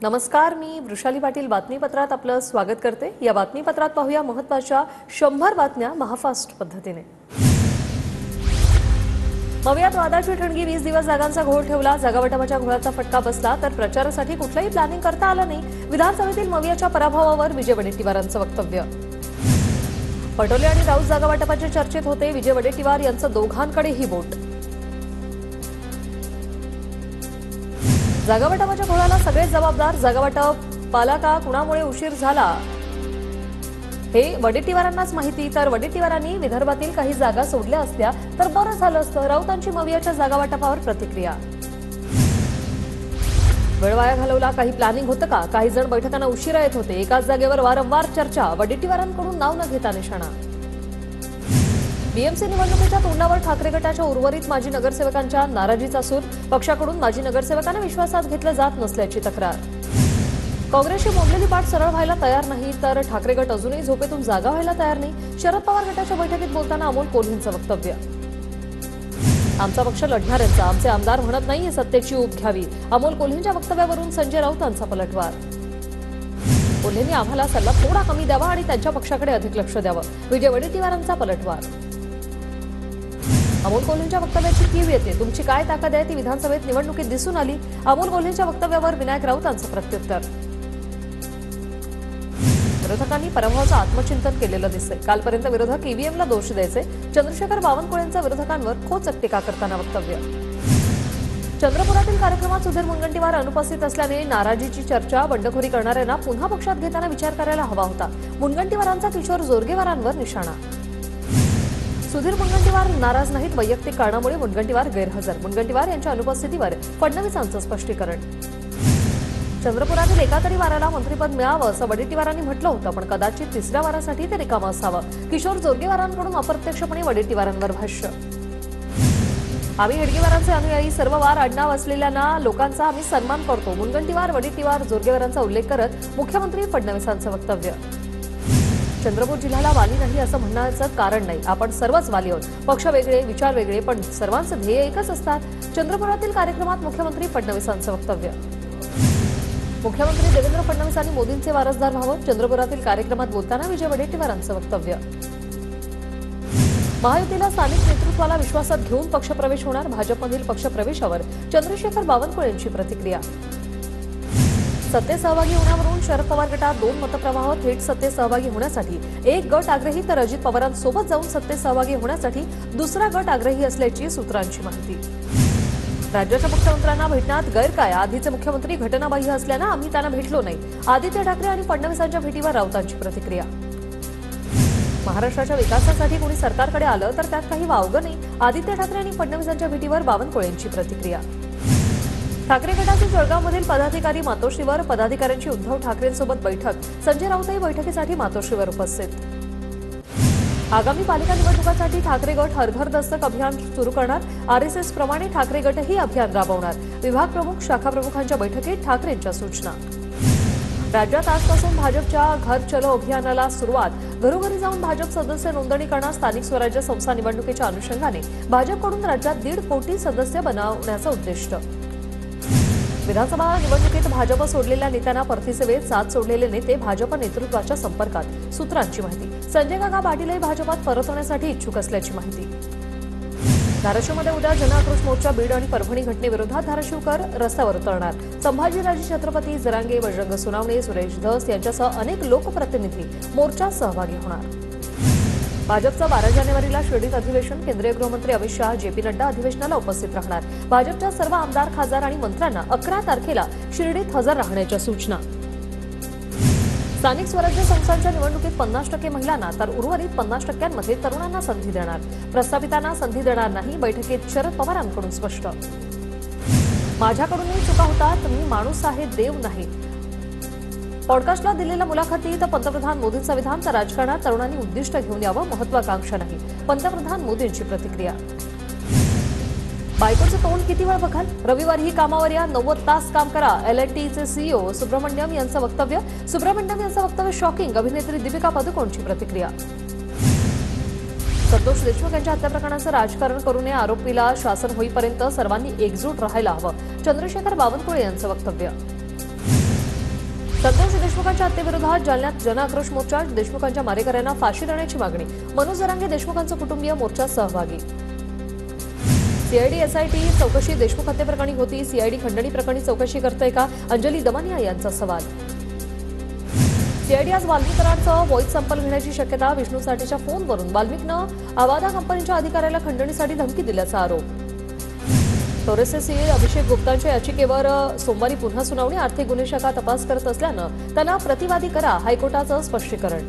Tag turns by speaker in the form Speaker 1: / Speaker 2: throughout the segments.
Speaker 1: नमस्कार, मी वृषाली पाटील बातमीपत्रात आपलं स्वागत करते। या बातमीपत्रात पाहूया महत्त्वाच्या 100 बातम्या महाफास्ट पद्धतीने। मवियात वादाची ठणगी 20 दिवस जागांचा घोळ ठेवला। जागावाटपाच्या घोळाचा फटका बसला तर प्रचारासाठी कुठलंही प्लॅनिंग करता आलं नाही। विधानसभेतील मवियाच्या पराभवावर विजय वडेट्टीवारांचं वक्तव्य। पटोले आणि राऊत जागावाटपाच्या चर्चेत होते। विजय वडेट्टीवार यांचं दोघांकडेही बोट। जागावाटपाच्या घोळाला सगळेच जबाबदार। जागावाटपाला का कुणामुळे उशीर झाला हे वडेट्टीवारांनाच माहिती। तर वडेट्टीवारांनी विदर्भातील काही जागा सोडल्या असत्या तर बरं झालं असतं। राऊतांची मवियाच्या जागावाटपावर प्रतिक्रिया। वेळ वाया घालवला, काही प्लॅनिंग होतं का? काही जण बैठकांना उशिरा येत होते। एकाच जागेवर वारंवार चर्चा। वडेट्टीवारांकडून नाव न घेता निशाणा। बीएमसी निवडणुकीच्या तोंडावर ठाकरे गटाच्या उर्वरित माजी नगरसेवकांच्या नाराजीचा सूर। पक्षाकडून माजी नगरसेवकांना विश्वासात घेतलं जात नसल्याची तक्रार। काँग्रेसची मोडलेली पाठ सरळ व्हायला तयार नाही तर ठाकरे गट अजूनही झोपेतून जागा व्हायला तयार नाही। शरद पवार गटाच्या बैठकीत बोलताना अमोल कोल्हेंचं वक्तव्य। आमचा पक्ष लढणाऱ्यांचा, आमचे आमदार म्हणत नाही सत्तेची ऊब घ्यावी। अमोल कोल्हेंच्या वक्तव्यावरून संजय राऊतांचा पलटवार। कोल्हेंनी आम्हाला सल्ला थोडा कमी द्यावा आणि त्यांच्या पक्षाकडे अधिक लक्ष द्यावं। विजय वडेट्टीवारांचा पलटवार। अमोल कोल्हेंच्या वक्तव्याची कीव येते। तुमची काय ताकद आहे ती विधानसभेत निवडणुकीत दिसून आली। अमोल कोल्हेंच्या वक्तव्यावर विनायक राऊतांचं प्रत्युत्तर। विरोधकांनी पराभवाचं आत्मचिंतन केलेलं दिसतंय। कालपर्यंत विरोधक ईव्हीएमला दोष द्यायचे। चंद्रशेखर बावनकुळेंचं विरोधकांवर खोचक टीका करताना वक्तव्य। चंद्रपुरातील कार्यक्रमात सुधीर मुनगंटीवार अनुपस्थित असल्याने नाराजीची चर्चा। बंडखोरी करणाऱ्यांना पुन्हा पक्षात घेताना विचार करायला हवा होता। मुनगंटीवारांचा किशोर जोरगेवारांवर निशाणा। सुधीर मुनगंटीवार नाराज नाहीत, वैयक्तिक कारणामुळे मुनगंटीवार गैरहजर। मुनगंटीवार यांच्या अनुपस्थितीवर फडणवीसांचं स्पष्टीकरण। चंद्रपुरातील एका तरी वाराला मंत्रिपद मिळावं असं वडेट्टीवारांनी म्हटलं होतं, पण कदाचित तिसऱ्या वारासाठी ते रिकामं असावं। किशोर जोरगेवारांकडून अप्रत्यक्षपणे वडेट्टीवारांवर भाष्य। आम्ही हेडगेवारांचे अनुयायी, सर्व वार आडनाव असलेल्या लोकांचा आम्ही सन्मान करतो। मुनगंटीवार, वडेट्टीवार, जोरगेवारांचा उल्लेख करत मुख्यमंत्री फडणवीसांचं वक्तव्य। चंद्रपूर जिल्ह्याला वाली नाही असं म्हणण्याचं कारण नाही। आपण सर्वच वाली आहोत। पक्ष वेगळे, विचार वेगळे, पण सर्वांचं ध्येय एकच असतात। चंद्रपुरातील कार्यक्रमात मुख्यमंत्री फडणवीसांचं वक्तव्य। मुख्यमंत्री देवेंद्र फडणवीसांनी मोदींचे वारसदार व्हावं। चंद्रपुरातील कार्यक्रमात बोलताना विजय वडेट्टीवारांचं वक्तव्य। महायुतीला स्थानिक नेतृत्वाला विश्वासात घेऊन पक्षप्रवेश होणार। भाजपमधील पक्षप्रवेशावर चंद्रशेखर बावनकुळेंची प्रतिक्रिया। सत्तेत सहभागी होण्यावरून शरद पवार गटात 2 मतप्रवाह। थेट सत्तेत सहभागी होण्यासाठी एक गट आग्रही तर अजित पवारांसोबत जाऊन सत्तेत सहभागी होण्यासाठी दुसरा गट आग्रही असल्याची सूत्रांची माहिती। राज्याच्या मुख्यमंत्र्यांना भेटण्यात गैर काय? आधीचे मुख्यमंत्री घटनाबाह्य असल्यानं आम्ही त्यांना भेटलो नाही। आदित्य ठाकरे आणि फडणवीसांच्या भेटीवर राऊतांची प्रतिक्रिया। महाराष्ट्राच्या विकासासाठी कोणी सरकारकडे आलं तर त्यात काही वावगं नाही। आदित्य ठाकरे आणि फडणवीसांच्या भेटीवर बावनकुळेंची प्रतिक्रिया। ठाकरे गटाचे जळगावमधील पदाधिकारी मातोश्रीवर। पदाधिकाऱ्यांची उद्धव ठाकरेंसोबत बैठक। संजय राऊतही बैठकीसाठी मातोश्रीवर उपस्थित। आगामी पालिका निवडणुकांसाठी ठाकरे गट हर घर दस्तक अभियान सुरू करणार। आरएसएस प्रमाणे ठाकरे गटही अभियान राबवणार। विभाग प्रमुख, शाखा प्रमुखांच्या बैठकीत ठाकरेंच्या सूचना। राज्यात आजपासून भाजपच्या घर चलो अभियानाला सुरुवात। घरोघरी जाऊन भाजप सदस्य नोंदणी करणार। स्थानिक स्वराज्य संस्था निवडणुकीच्या अनुषंगाने भाजपकडून राज्यात 1.5 कोटी सदस्य बनवण्याचं उद्दिष्ट। विधानसभा निवडणुकीत भाजप सोडलेल्या नेत्यांना परतीसेवेत। साथ सोडलेले नेते भाजप नेतृत्वाच्या संपर्कात, सूत्रांची माहिती। संजय काका पाटीलही भाजपात परतवण्यासाठी इच्छुक असल्याची माहिती। धाराशिवमध्ये उद्या जनआक्रोश मोर्चा। बीड आणि परभणी घटनेविरोधात धाराशिवकर रस्त्यावर उतरणार। संभाजीराजे छत्रपती, जरांगे, बजरंग सोनावणे, सुरेश धस यांच्यासह अनेक लोकप्रतिनिधी मोर्चात सहभागी होणार। भाजपचं 12 जानेवारीला शिर्डीत अधिवेशन। केंद्रीय गृहमंत्री अमित शहा, जेपी नड्डा अधिवेशनाला उपस्थित राहणार। भाजपच्या सर्व आमदार, खासदार आणि मंत्र्यांना 11 तारखेला शिर्डीत हजर राहण्याच्या सूचना। स्थानिक स्वराज्य संस्थांच्या निवडणुकीत 50% महिलांना तर उर्वरित 50%मध्ये तरुणांना संधी देणार। प्रस्थापितांना संधी देणार नाही। बैठकीत शरद पवारांकडून स्पष्ट। माझ्याकडूनही चुका होतात, मी माणूस आहे, देव नाही। पॉडकास्टला दिलेल्या मुलाखतीत पंतप्रधान मोदींचं विधान। तर राजकारणात तरुणांनी उद्दिष्ट घेऊन यावं, महत्वाकांक्षा नाही। पंतप्रधान मोदींची प्रतिक्रिया। बायकोचं तोंड किती वेळ बघाल? रविवारीही कामावर या, 90 तास काम करा। एल&टीचे सीईओ सुब्रमण्यम यांचं वक्तव्य। सुब्रमण्यम यांचं वक्तव्य शॉकिंग। अभिनेत्री दीपिका पदुकोणची प्रतिक्रिया। संतोष देशमुख यांच्या हत्या प्रकरणाचं राजकारण करू नये। आरोपीला शासन होईपर्यंत सर्वांनी एकजूट राहायला हवं। चंद्रशेखर बावनकुळे यांचं वक्तव्य। संतोष देशमुखांच्या हत्येविरोधात जालन्यात जनआक्रोश मोर्चा, देशमुखांच्या मारेकऱ्यांना फाशी देण्याची मागणी, मनोज जरांगे देशमुखांचं कुटुंबीय मोर्चात सहभागी. सीआयडी एसआयटी चौकशी, देशमुख हत्येप्रकरणी होती, सीआयडी खंडणी प्रकरणी चौकशी करतंय का, अंजली दमानिया यांचा सवाल. सीआयडी आज वाल्मिक कराडचं व्हॉइस सॅम्पल घेण्याची शक्यता, विष्णू साठेच्या फोनवरून वाल्मिकनं आवादा कंपनीच्या अधिकाऱ्याला खंडणीसाठी धमकी दिल्याचा आरोप. टोरेसचे सीए अभिषेक गुप्तांच्या याचिकेवर सोमवारी पुन्हा सुनावणी, आर्थिक गुन्हे शाखा तपास करत असल्यानं त्यांना प्रतिवादी करा, हायकोर्टाचं स्पष्टीकरण.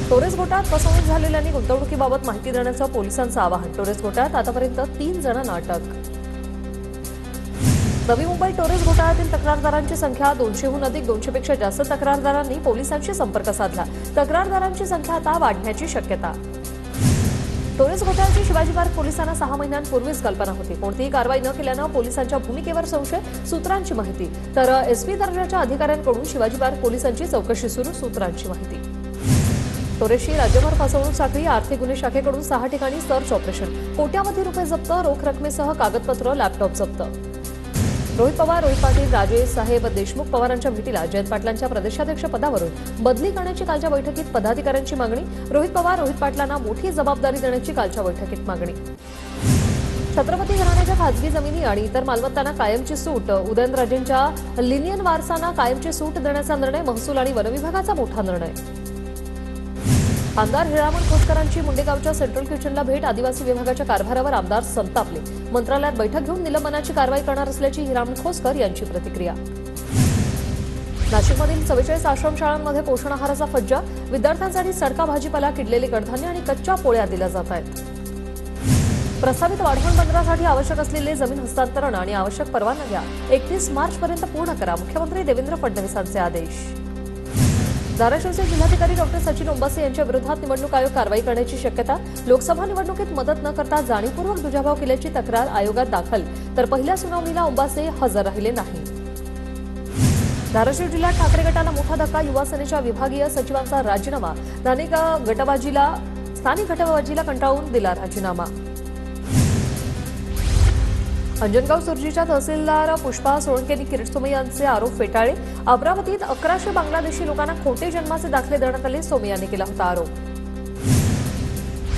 Speaker 1: टोरेस घोटाळ्यात फसवणूक झालेल्यांनी गुंतवणुकीबाबत माहिती देण्याचं पोलिसांचं आवाहन, टोरेस घोटाळ्यात आतापर्यंत 3 जणांना अटक. नवी मुंबई टोरेस घोटाळ्यातील तक्रारदारांची संख्या 200हून अधिक, 200पेक्षा जास्त तक्रारदारांनी पोलिसांशी संपर्क साधला, तक्रारदारांची संख्या आता वाढण्याची शक्यता. टोरेस घोटाळ्याची शिवाजी पार्क पोलिसांना 6 महिन्यांपूर्वीच कल्पना होती, कोणतीही कारवाई न केल्यानं पोलिसांच्या भूमिकेवर संशय, सूत्रांची माहिती. तर एसपी दर्जाच्या अधिकाऱ्यांकडून शिवाजी पार्क पोलिसांची चौकशी सुरू, सूत्रांची माहिती. टोरेसची राज्यभर फसवणूक साखळी, आर्थिक गुन्हे शाखेकडून 6 ठिकाणी सर्च ऑपरेशन, कोट्यावधी रुपये जप्त, रोख रकमेसह कागदपत्र, लॅपटॉप जप्त. रोहित पवार, रोहित पाटील, राजेश साहेब देशमुख पवारांच्या भेटीला जयंत पाटलांच्या प्रदेशाध्यक्ष पदावरून बदली करण्याची कालच्या बैठकीत पदाधिकाऱ्यांची मागणी, रोहित पवार, रोहित पाटलांना मोठी जबाबदारी देण्याची कालच्या बैठकीत मागणी. छत्रपती घराण्याच्या खासगी जमिनी आणि इतर मालमत्तांना कायमची सूट, उदयनराजेंच्या लिनियन वारसांना कायमची सूट देण्याचा निर्णय, महसूल आणि वनविभागाचा मोठा निर्णय. आमदार हिरामण खोसकरांची मुंडेगावच्या सेंट्रल किचनला भेट, आदिवासी विभागाच्या कारभारावर आमदार संतापले, मंत्रालयात बैठक घेऊन निलंबनाची कारवाई करणार असल्याची हिरामण खोसकर यांची प्रतिक्रिया. नाशिकमधील 44 आश्रमशाळांमध्ये पोषण आहाराचा फज्जा, विद्यार्थ्यांसाठी सडका भाजीपाला, किडलेले कडधान्य आणि कच्च्या पोळ्या दिल्या जात आहेत. प्रस्तावित वाढवण बंदरासाठी आवश्यक असलेले जमीन हस्तांतरण आणि आवश्यक परवानग्या 31 मार्चपर्यंत पूर्ण करा, मुख्यमंत्री देवेंद्र फडणवीसांचे आदेश. धाराशिवचे जिल्हाधिकारी डॉक्टर सचिन ओंबासे यांच्या विरोधात निवडणूक आयोग कारवाई करण्याची शक्यता, लोकसभा निवडणुकीत मदत न करता जाणीवपूर्वक दुजाभाव केल्याची तक्रार आयोगात दाखल, तर पहिल्या सुनावणीला ओंबासे हजर राहिले नाही. धाराशिव जिल्ह्यात ठाकरे गटाला मोठा धक्का, युवा सेनेच्या विभागीय सचिवांचा राजीनामा, स्थानिक गटबाजीला कंटाळून दिला राजीनामा. अंजनगाव सुरजीच्या तहसीलदार पुष्पा सोळंकेंनी किरीट सोमय्या यांचे आरोप फेटाळले, अमरावतीत 1100 बांगलादेशी लोकांना खोटे जन्माचे दाखले देण्यात आले, सोमय्यांनी केला होता आरोप.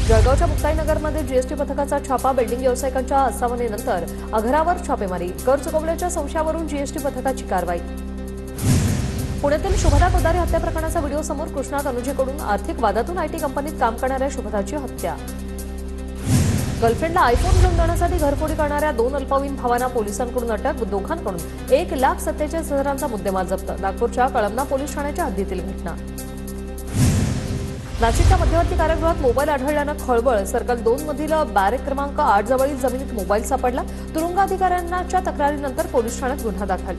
Speaker 1: जळगावच्या मुक्ताईनगरमध्ये जीएसटी पथकाचा छापा, बिल्डिंग व्यावसायिकांच्या आस्थापनेनंतर अघरावर छापेमारी, कर चुकवल्याच्या संशयावरून जीएसटी पथकाची कारवाई. पुण्यातील शुभदा कोदारे हत्या प्रकरणाचा व्हिडिओ समोर, कृष्णा तनुजेकडून आर्थिक वादातून आयटी कंपनीत काम करणाऱ्या शुभदाची हत्या. गर्लफ्रेंडला आयफोन घेऊन देण्यासाठी घरफोडी करणाऱ्या 2 अल्पवयीन भावांना पोलिसांकडून अटक, दोघांकडून 1,47,000चा मुद्देमाल जप्त, नागपूरच्या कळमना पोलीस ठाण्याच्या हद्दीतील घटना. नाशिकच्या मध्यवर्ती कारागृहात मोबाईल आढळल्यानं खळबळ, सर्कल 2 मधील बॅरेक क्रमांक 8 जवळील जमिनीत मोबाईल सापडला, तुरुंग अधिकाऱ्यांच्या तक्रारीनंतर पोलीस ठाण्यात गुन्हा दाखल.